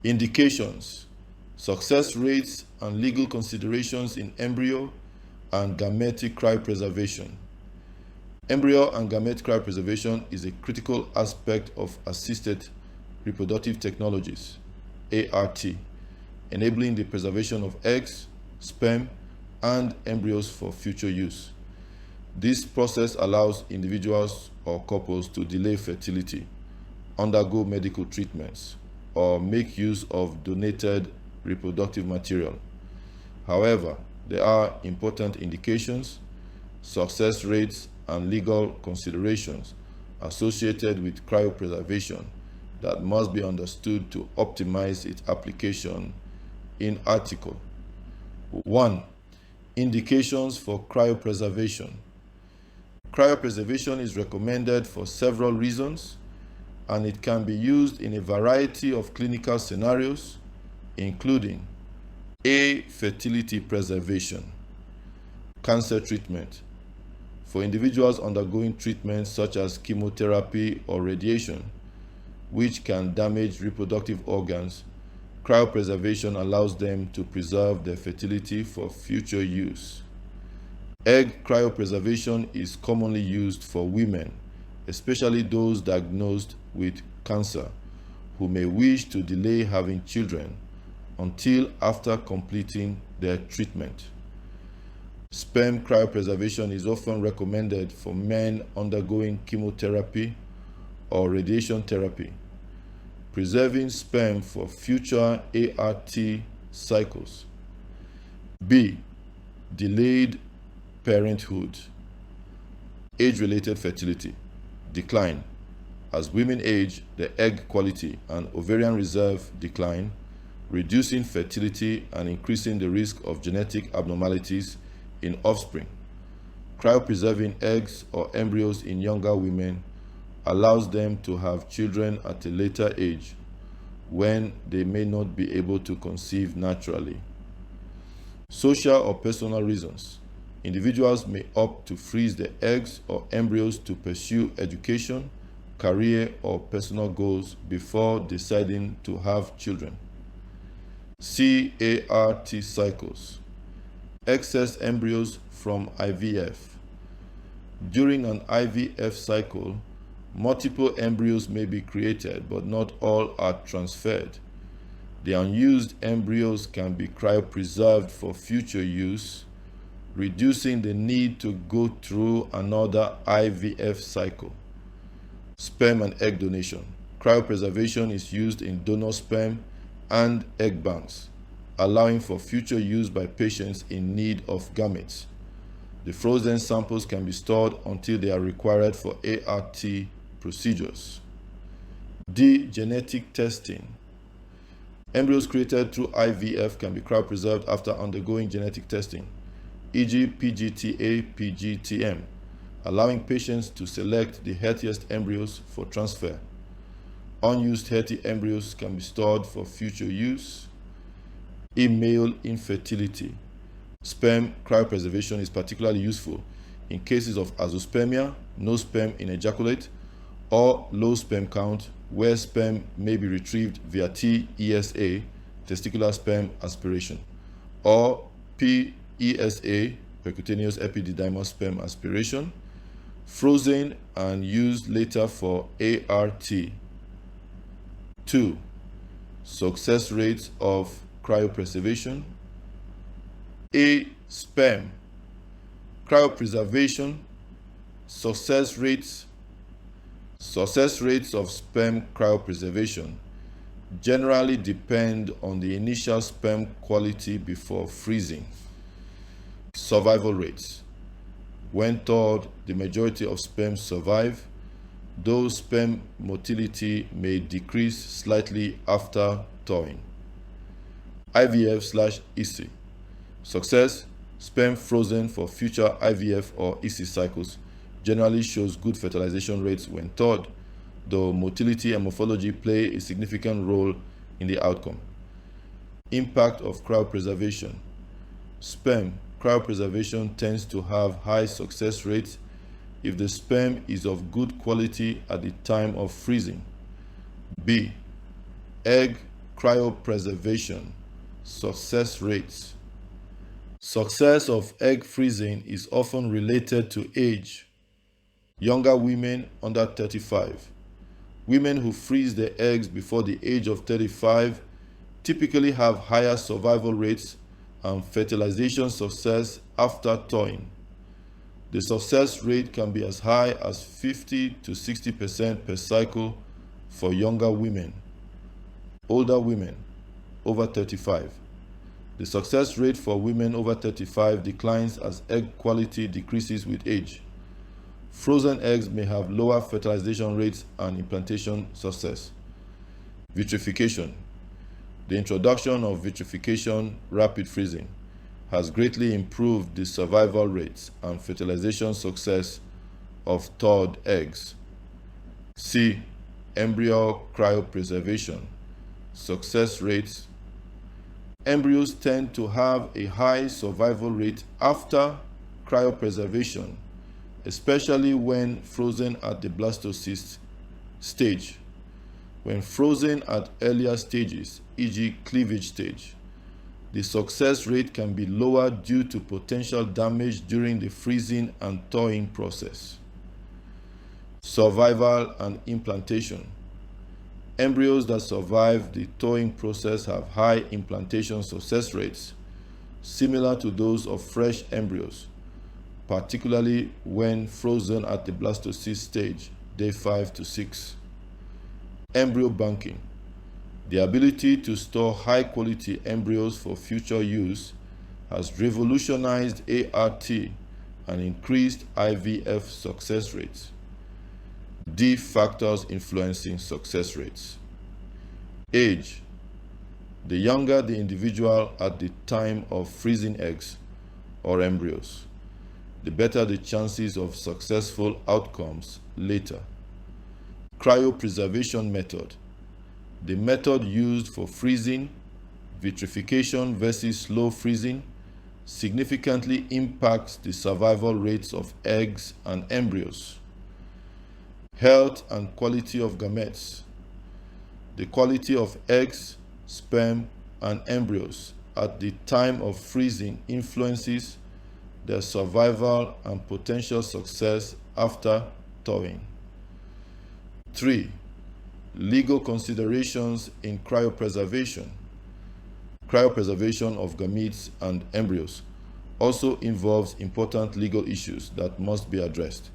Indications, success rates and legal considerations in embryo and gametic cryopreservation. Embryo and gamete cryopreservation is a critical aspect of assisted reproductive technologies, ART, enabling the preservation of eggs, sperm, and embryos for future use. This process allows individuals or couples to delay fertility, undergo medical treatments, or make use of donated reproductive material. However, there are important indications, success rates, and legal considerations associated with cryopreservation that must be understood to optimize its application in article. 1. Indications for cryopreservation. Cryopreservation is recommended for several reasons, and it can be used in a variety of clinical scenarios, including A. Fertility preservation. Cancer treatment. For individuals undergoing treatments such as chemotherapy or radiation, which can damage reproductive organs, cryopreservation allows them to preserve their fertility for future use. Egg cryopreservation is commonly used for women, especially those diagnosed with cancer, who may wish to delay having children until after completing their treatment. Sperm cryopreservation is often recommended for men undergoing chemotherapy or radiation therapy, preserving sperm for future ART cycles. B. Delayed parenthood. Age-related fertility decline. As women age, the egg quality and ovarian reserve decline, reducing fertility and increasing the risk of genetic abnormalities in offspring. Cryopreserving eggs or embryos in younger women allows them to have children at a later age when they may not be able to conceive naturally. Social or personal reasons. Individuals may opt to freeze the eggs or embryos to pursue education, career, or personal goals before deciding to have children. C. ART cycles. Excess embryos from IVF. During an IVF cycle, multiple embryos may be created, but not all are transferred. The unused embryos can be cryopreserved for future use, reducing the need to go through another IVF cycle. Sperm and egg donation. Cryopreservation is used in donor sperm and egg banks, allowing for future use by patients in need of gametes. The frozen samples can be stored until they are required for ART procedures. D. Genetic testing. Embryos created through IVF can be cryopreserved after undergoing genetic testing, e.g. PGTA, PGTM, allowing patients to select the healthiest embryos for transfer. Unused healthy embryos can be stored for future use. Male infertility. Sperm cryopreservation is particularly useful in cases of azoospermia, no sperm in ejaculate, or low sperm count, where sperm may be retrieved via TESA, testicular sperm aspiration, or PESA, percutaneous epididymal sperm aspiration, frozen and used later for ART. 2. Success rates of cryopreservation. A. Sperm cryopreservation. Success rates of sperm cryopreservation generally depend on the initial sperm quality before freezing. Survival rates. When thawed, the majority of sperm survive, though sperm motility may decrease slightly after thawing. IVF/EC. Success: sperm frozen for future IVF or EC cycles generally shows good fertilization rates when thawed, though motility and morphology play a significant role in the outcome. Impact of cryopreservation. Sperm cryopreservation tends to have high success rates if the sperm is of good quality at the time of freezing. B. Egg cryopreservation. Success rates. Success of egg freezing is often related to age. Younger women under 35. Women who freeze their eggs before the age of 35 typically have higher survival rates and fertilization success after thawing. The success rate can be as high as 50 to 60% per cycle for younger women. Older women over 35. The success rate for women over 35 declines as egg quality decreases with age. Frozen eggs may have lower fertilization rates and implantation success. Vitrification. The introduction of vitrification rapid freezing has greatly improved the survival rates and fertilization success of thawed eggs. C. Embryo cryopreservation. Success rates. Embryos tend to have a high survival rate after cryopreservation, especially when frozen at the blastocyst stage. When frozen at earlier stages, e.g. cleavage stage, the success rate can be lower due to potential damage during the freezing and thawing process. Survival and implantation. Embryos that survive the thawing process have high implantation success rates, similar to those of fresh embryos, particularly when frozen at the blastocyst stage, day 5 to 6. Embryo banking. The ability to store high-quality embryos for future use has revolutionized ART and increased IVF success rates. D. Factors influencing success rates. Age. The younger the individual at the time of freezing eggs or embryos, the better the chances of successful outcomes later. Cryopreservation method. The method used for freezing, vitrification versus slow freezing, significantly impacts the survival rates of eggs and embryos. Health and quality of gametes. The quality of eggs, sperm, and embryos at the time of freezing influences their survival and potential success after thawing. 3. Legal considerations in cryopreservation. Cryopreservation of gametes and embryos also involves important legal issues that must be addressed.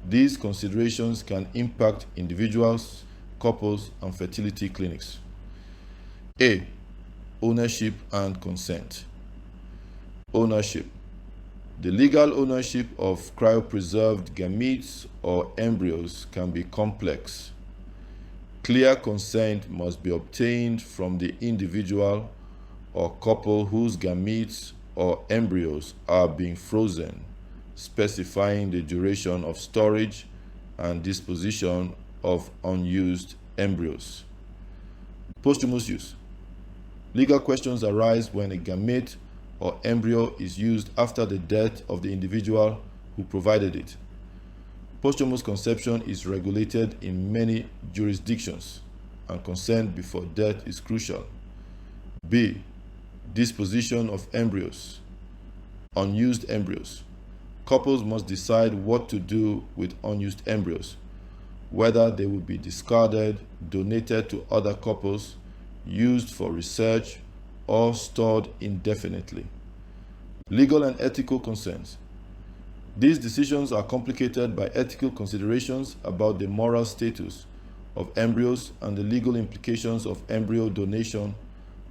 These considerations can impact individuals, couples, and fertility clinics. A. Ownership and consent. Ownership. The legal ownership of cryopreserved gametes or embryos can be complex. Clear consent must be obtained from the individual or couple whose gametes or embryos are being frozen, specifying the duration of storage and disposition of unused embryos. Posthumous use. Legal questions arise when a gamete or embryo is used after the death of the individual who provided it. Posthumous conception is regulated in many jurisdictions, and consent before death is crucial. B. Disposition of embryos. Unused embryos. Couples must decide what to do with unused embryos, whether they will be discarded, donated to other couples, used for research, or stored indefinitely. Legal and ethical concerns. These decisions are complicated by ethical considerations about the moral status of embryos and the legal implications of embryo donation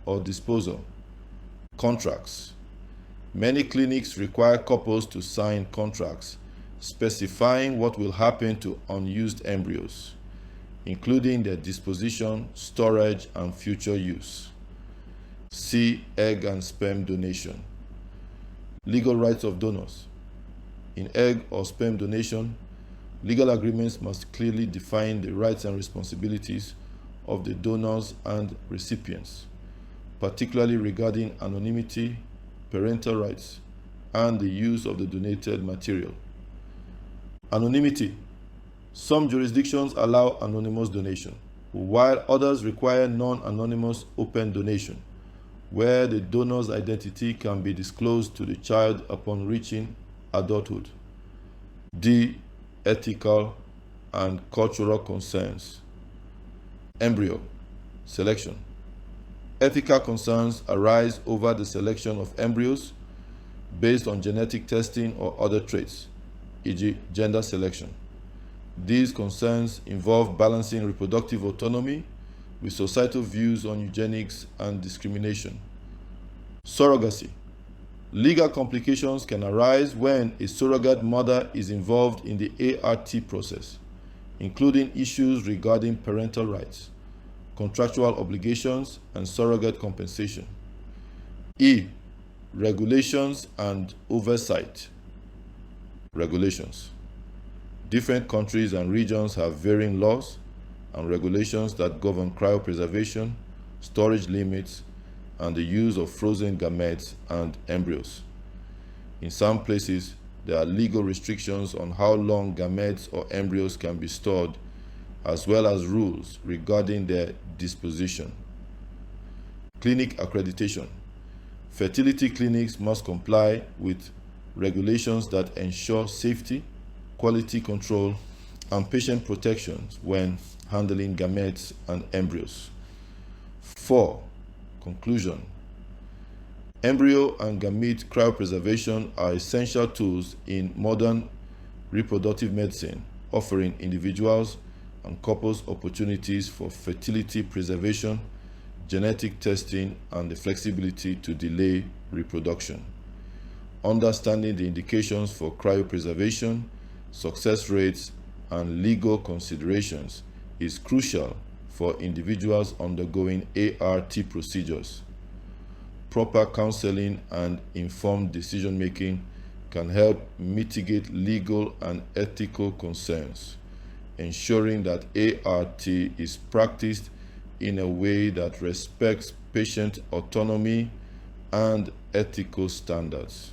or disposal. Contracts. Many clinics require couples to sign contracts specifying what will happen to unused embryos, including their disposition, storage, and future use. C. Egg and sperm donation. Legal rights of donors. In egg or sperm donation, legal agreements must clearly define the rights and responsibilities of the donors and recipients, particularly regarding anonymity, parental rights, and the use of the donated material. Anonymity. Some jurisdictions allow anonymous donation. while others require non-anonymous open donation, where the donor's identity can be disclosed to the child upon reaching adulthood. D. Ethical and cultural concerns. Embryo selection. Ethical concerns arise over the selection of embryos based on genetic testing or other traits, e.g., gender selection. These concerns involve balancing reproductive autonomy with societal views on eugenics and discrimination. Surrogacy. Legal complications can arise when a surrogate mother is involved in the ART process, including issues regarding parental rights, contractual obligations, and surrogate compensation. E. Regulations and oversight. Regulations. Different countries and regions have varying laws and regulations that govern cryopreservation, storage limits, and the use of frozen gametes and embryos. In some places, there are legal restrictions on how long gametes or embryos can be stored, as well as rules regarding their disposition. Clinic accreditation. Fertility clinics must comply with regulations that ensure safety, quality control, and patient protections when handling gametes and embryos. 4. Conclusion. Embryo and gamete cryopreservation are essential tools in modern reproductive medicine, offering individuals and couples opportunities for fertility preservation, genetic testing, and the flexibility to delay reproduction. Understanding the indications for cryopreservation, success rates, and legal considerations is crucial for individuals undergoing ART procedures. Proper counseling and informed decision-making can help mitigate legal and ethical concerns, ensuring that ART is practiced in a way that respects patient autonomy and ethical standards.